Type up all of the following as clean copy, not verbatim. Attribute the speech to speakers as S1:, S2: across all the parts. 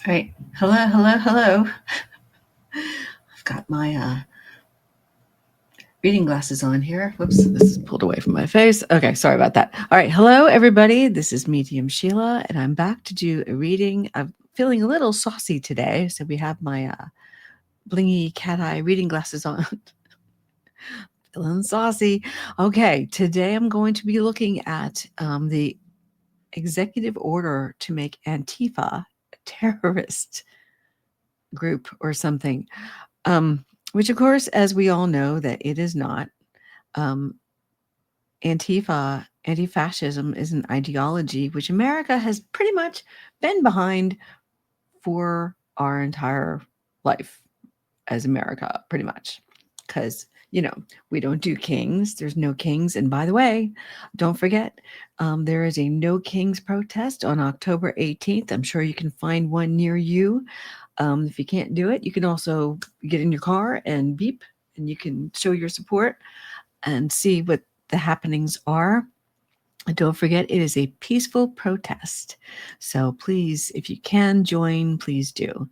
S1: All right. Hello, hello, hello. I've got my reading glasses on here. Whoops, this is pulled away from my face. Okay, sorry about that. All right. Hello, everybody. This is Medium Sheilah, and I'm back to do a reading. I'm feeling a little saucy today. So we have my blingy cat eye reading glasses on. Feeling saucy. Okay, today I'm going to be looking at the executive order to make Antifa a terrorist group or something. Which, of course, as we all know, that it is not. Um, Antifa, anti-fascism, is an ideology which America has pretty much been behind for our entire life as America, pretty much. Because, we don't do kings. There's no kings. And by the way, don't forget, there is a No Kings protest on October 18th. I'm sure you can find one near you. If you can't do it, you can also get in your car and beep, and you can show your support and see what the happenings are. And don't forget, it is a peaceful protest. So please, if you can join, please do.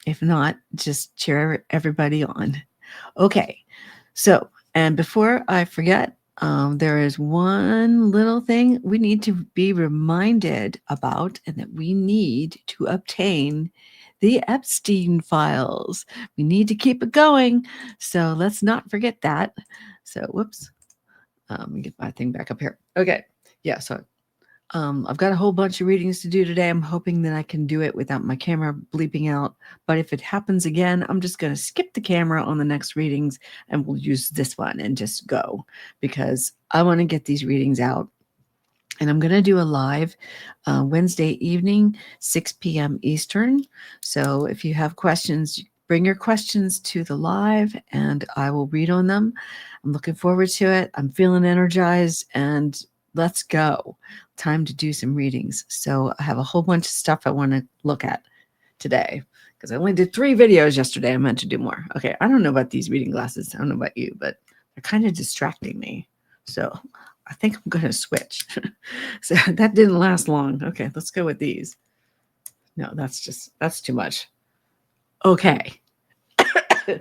S1: If not, just cheer everybody on. Okay, so, and before I forget, there is one little thing we need to be reminded about, and that we need to obtain the Epstein files. We need to keep it going. So let's not forget that. So, whoops. Let me get my thing back up here. Okay. Yeah. So I've got a whole bunch of readings to do today. I'm hoping that I can do it without my camera bleeping out. But if it happens again, I'm just going to skip the camera on the next readings and we'll use this one and just go, because I want to get these readings out. And I'm going to do a live Wednesday evening, 6 p.m. Eastern. So if you have questions, bring your questions to the live and I will read on them. I'm looking forward to it. I'm feeling energized, and let's go. Time to do some readings. So I have a whole bunch of stuff I want to look at today, because I only did 3 videos yesterday. I meant to do more. Okay, I don't know about these reading glasses. I don't know about you, but they're kind of distracting me. So I think I'm going to switch. So that didn't last long. Okay, let's go with these. No, that's too much. Okay. All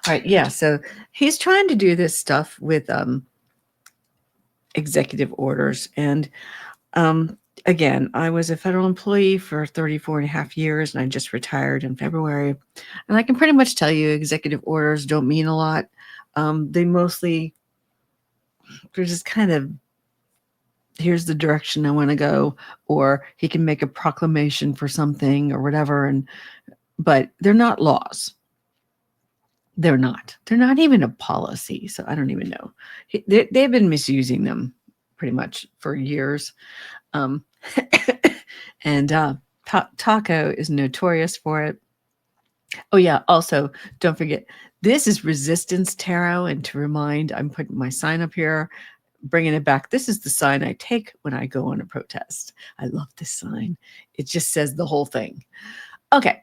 S1: right, yeah, so he's trying to do this stuff with executive orders. And again, I was a federal employee for 34 and a half years, and I just retired in February. And I can pretty much tell you executive orders don't mean a lot. They're just kind of, here's the direction I want to go, or he can make a proclamation for something or whatever. But they're not laws. They're not. They're not even a policy. So I don't even know. They've been misusing them pretty much for years. Um, and Taco is notorious for it. Oh, yeah. Also, don't forget, this is Resistance Tarot. And to remind, I'm putting my sign up here, bringing it back. This is the sign I take when I go on a protest. I love this sign. It just says the whole thing. Okay.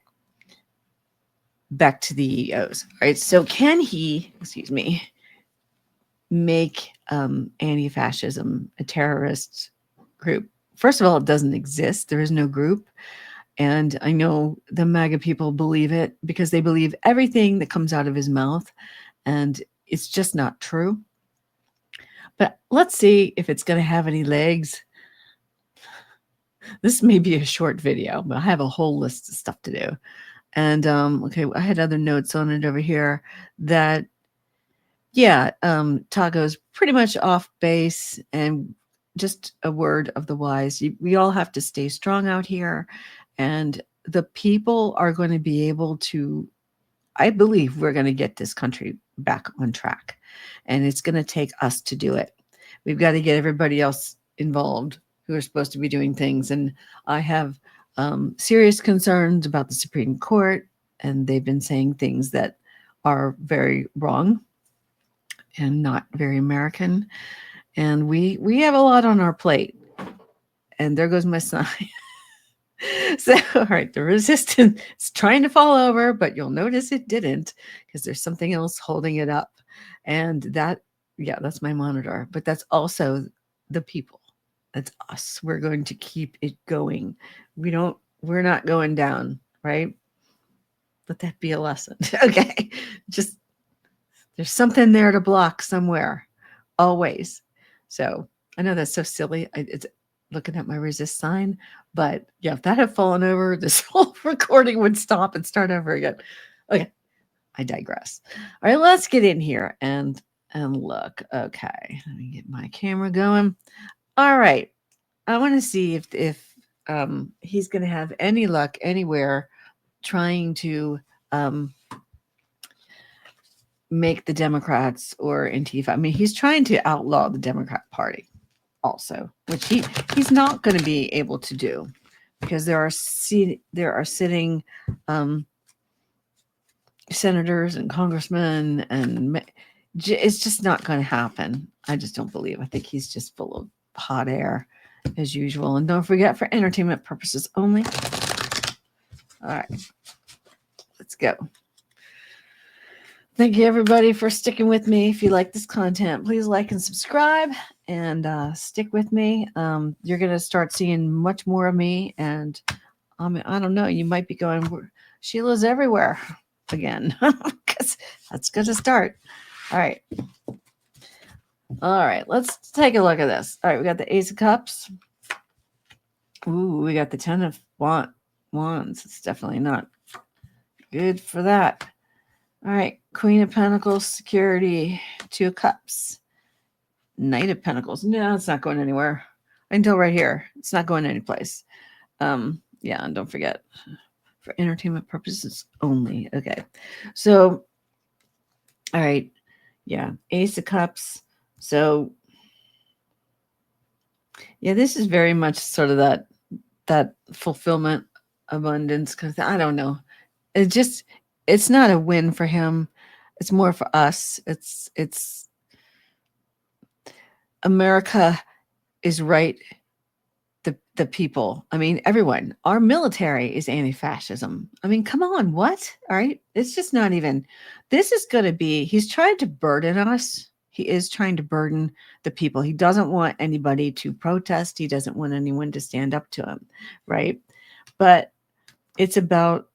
S1: Back to the EOs. All right. So can he, excuse me, make anti-fascism a terrorist group? First of all, it doesn't exist. There is no group. And I know the MAGA people believe it because they believe everything that comes out of his mouth. And it's just not true. But let's see if it's going to have any legs. This may be a short video, but I have a whole list of stuff to do. And okay, I had other notes on it over here that, yeah, Taco's pretty much off base. And just a word of the wise, we all have to stay strong out here. And the people are going to be able to, I believe we're going to get this country back on track. And it's going to take us to do it. We've got to get everybody else involved who are supposed to be doing things. And I have serious concerns about the Supreme Court, and they've been saying things that are very wrong and not very American. And we have a lot on our plate. And there goes my sign. So, all right, the resistance is trying to fall over, but you'll notice it didn't, because there's something else holding it up. And that, yeah, that's my monitor, but that's also the people. That's us. We're going to keep it going. We don't we're not going down, right? Let that be a lesson. Okay. Just there's something there to block somewhere, always. So I know that's so silly. It's looking at my resist sign, but yeah, if that had fallen over, this whole recording would stop and start over again. Okay, I digress. All right, let's get in here and look. Okay, let me get my camera going. All right, I want to see if he's going to have any luck anywhere trying to make the Democrats or Antifa. I mean, he's trying to outlaw the Democrat Party also, which he's not going to be able to do because there are sitting senators and congressmen, and it's just not going to happen. I just don't believe. I think he's just full of hot air as usual. And don't forget, for entertainment purposes only. All right, let's go. Thank you, everybody, for sticking with me. If you like this content, please like and subscribe and stick with me. You're going to start seeing much more of me. And I don't know, you might be going, Sheilah's everywhere again, because that's going to start. All right. All right, let's take a look at this. All right, we got the Ace of Cups. Ooh, we got the Ten of Wands. It's definitely not good for that. All right, Queen of Pentacles, security, Two of Cups, Knight of Pentacles. No, it's not going anywhere until right here. It's not going anyplace. Yeah, and don't forget, for entertainment purposes only. Okay, so, all right, yeah, Ace of Cups. So, yeah, this is very much sort of that fulfillment, abundance, because I don't know. It's not a win for him. It's more for us. It's America is right. The people. I mean, everyone. Our military is anti-fascism. I mean, come on, what? All right. It's just not even. This is going to be. He's trying to burden us. He is trying to burden the people. He doesn't want anybody to protest. He doesn't want anyone to stand up to him, right? But it's about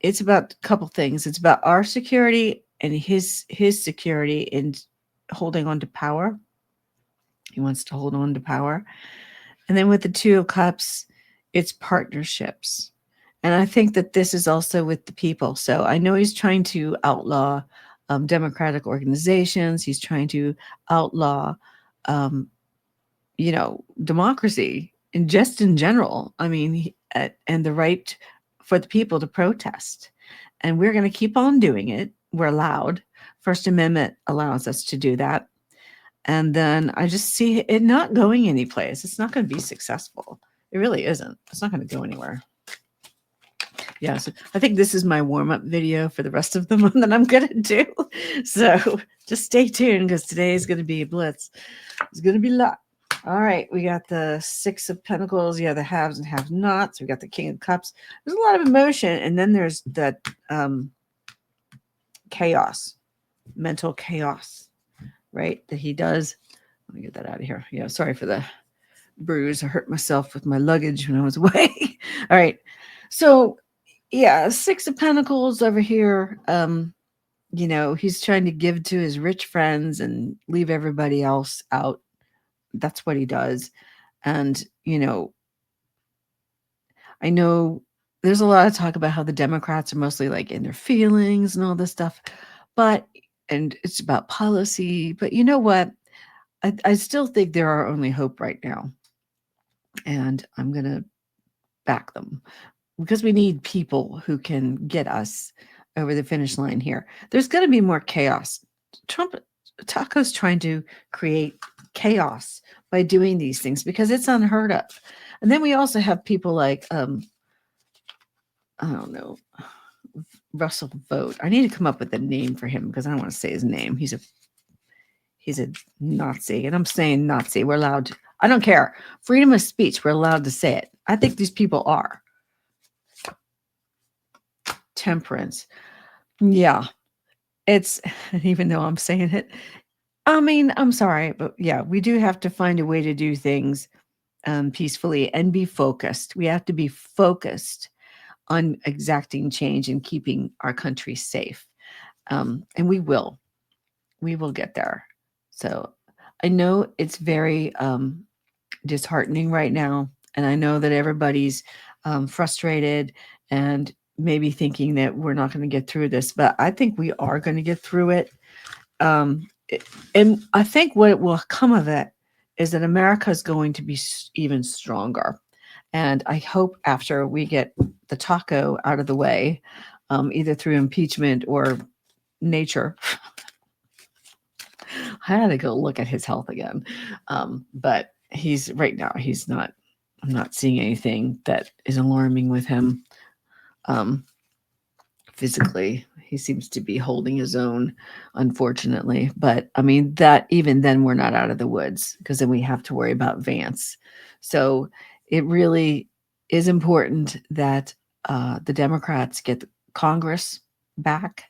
S1: a couple things. It's about our security and his security in holding on to power. He wants to hold on to power. And then with the Two of Cups, it's partnerships. And I think that this is also with the people. So I know he's trying to outlaw democratic organizations. He's trying to outlaw, democracy and just in general. I mean, and the right for the people to protest. And we're going to keep on doing it. We're allowed. First Amendment allows us to do that. And then I just see it not going anyplace. It's not going to be successful. It really isn't. It's not going to go anywhere. Yeah, so I think this is my warm-up video for the rest of the month that I'm going to do. So just stay tuned because today is going to be a blitz. It's going to be a lot. All right, we got the Six of Pentacles. Yeah, the haves and have-nots. We got the King of Cups. There's a lot of emotion. And then there's that chaos, mental chaos, right, that he does. Let me get that out of here. Yeah, sorry for the bruise. I hurt myself with my luggage when I was away. All right, so yeah, Six of Pentacles over here. He's trying to give to his rich friends and leave everybody else out. That's what he does. And, I know there's a lot of talk about how the Democrats are mostly like in their feelings and all this stuff, and it's about policy. But you know what? I still think they're our only hope right now. And I'm going to back them because we need people who can get us over the finish line here. There's going to be more chaos. Taco's trying to create chaos by doing these things because it's unheard of. And then we also have people like, I don't know, Russell Vogt. I need to come up with a name for him because I don't want to say his name. He's a Nazi, and I'm saying Nazi. We're allowed to. I don't care. Freedom of speech. We're allowed to say it. I think these people are. Temperance. Yeah. It's, even though I'm saying it, I mean, I'm sorry, but yeah, we do have to find a way to do things peacefully and be focused. We have to be focused on exacting change and keeping our country safe. And we will get there. So I know it's very disheartening right now. And I know that everybody's frustrated and maybe thinking that we're not going to get through this, but I think we are going to get through it. And I think what will come of it is that America is going to be even stronger. And I hope after we get the taco out of the way, either through impeachment or nature, I had to go look at his health again. But he's right now, he's not, I'm not seeing anything that is alarming with him. Physically, he seems to be holding his own, unfortunately. But I mean, that even then, we're not out of the woods because then we have to worry about Vance. So it really is important that the Democrats get Congress back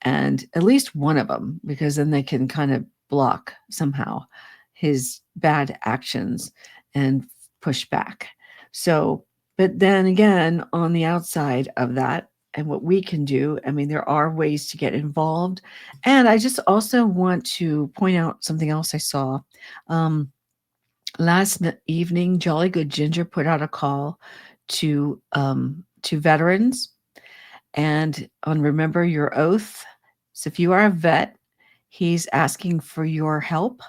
S1: and at least one of them, because then they can kind of block somehow his bad actions and push back. So, but then again, on the outside of that, and what we can do, I mean, there are ways to get involved. And I just also want to point out something else I saw. Last evening, Jolly Good Ginger put out a call to veterans and on Remember Your Oath. So if you are a vet, he's asking for your help.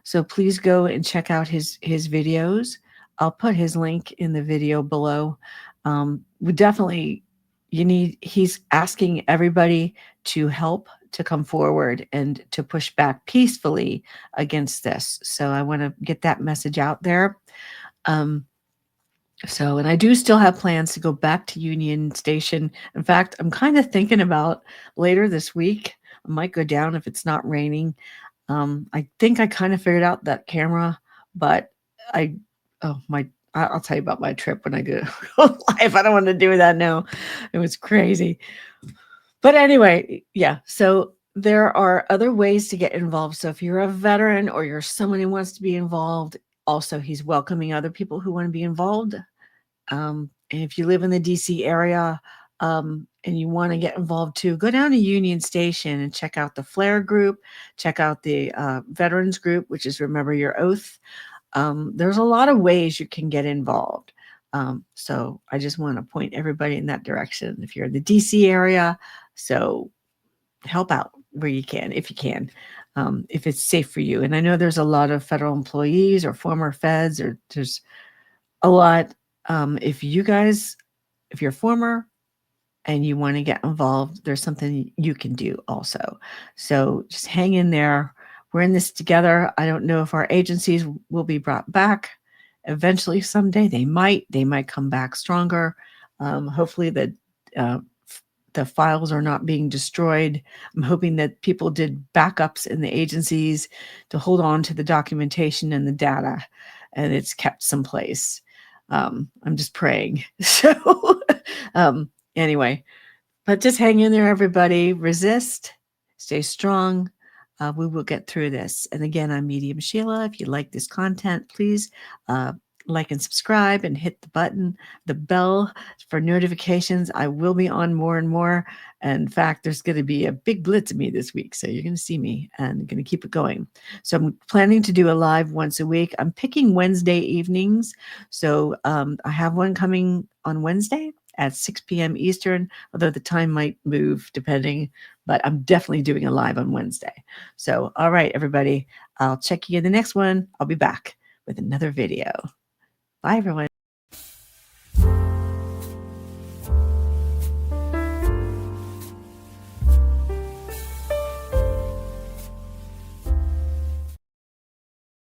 S1: So please go and check out his videos. I'll put his link in the video below. We definitely, he's asking everybody to help to come forward and to push back peacefully against this. So I want to get that message out there. So, and I do still have plans to go back to Union Station. In fact, I'm kind of thinking about later this week, I might go down if it's not raining. I think I kind of figured out that camera, but I'll tell you about my trip when I go live. I don't want to do that now. It was crazy. But anyway, yeah. So there are other ways to get involved. So if you're a veteran or you're someone who wants to be involved, also he's welcoming other people who want to be involved. And if you live in the DC area and you want to get involved too, go down to Union Station and check out the Flare group, check out the Veterans group, which is Remember Your Oath. There's a lot of ways you can get involved. So I just want to point everybody in that direction. If you're in the DC area, so help out where you can, if you can, if it's safe for you. And I know there's a lot of federal employees or former feds, or there's a lot. If you're former and you want to get involved, there's something you can do also. So just hang in there. We're in this together. I don't know if our agencies will be brought back. Eventually, someday they might come back stronger. Hopefully the files are not being destroyed. I'm hoping that people did backups in the agencies to hold on to the documentation and the data, and it's kept someplace. I'm just praying. So anyway, but just hang in there, everybody. Resist, stay strong. We will get through this. And again, I'm Medium Sheilah. If you like this content, please like and subscribe and hit the bell for notifications. I will be on more and more. And in fact, there's going to be a big blitz of me this week. So you're going to see me and I'm going to keep it going. So I'm planning to do a live once a week. I'm picking Wednesday evenings. So I have one coming on Wednesday at 6 p.m. Eastern, although the time might move depending, but I'm definitely doing a live on Wednesday. So, all right, everybody, I'll check you in the next one. I'll be back with another video. Bye, everyone.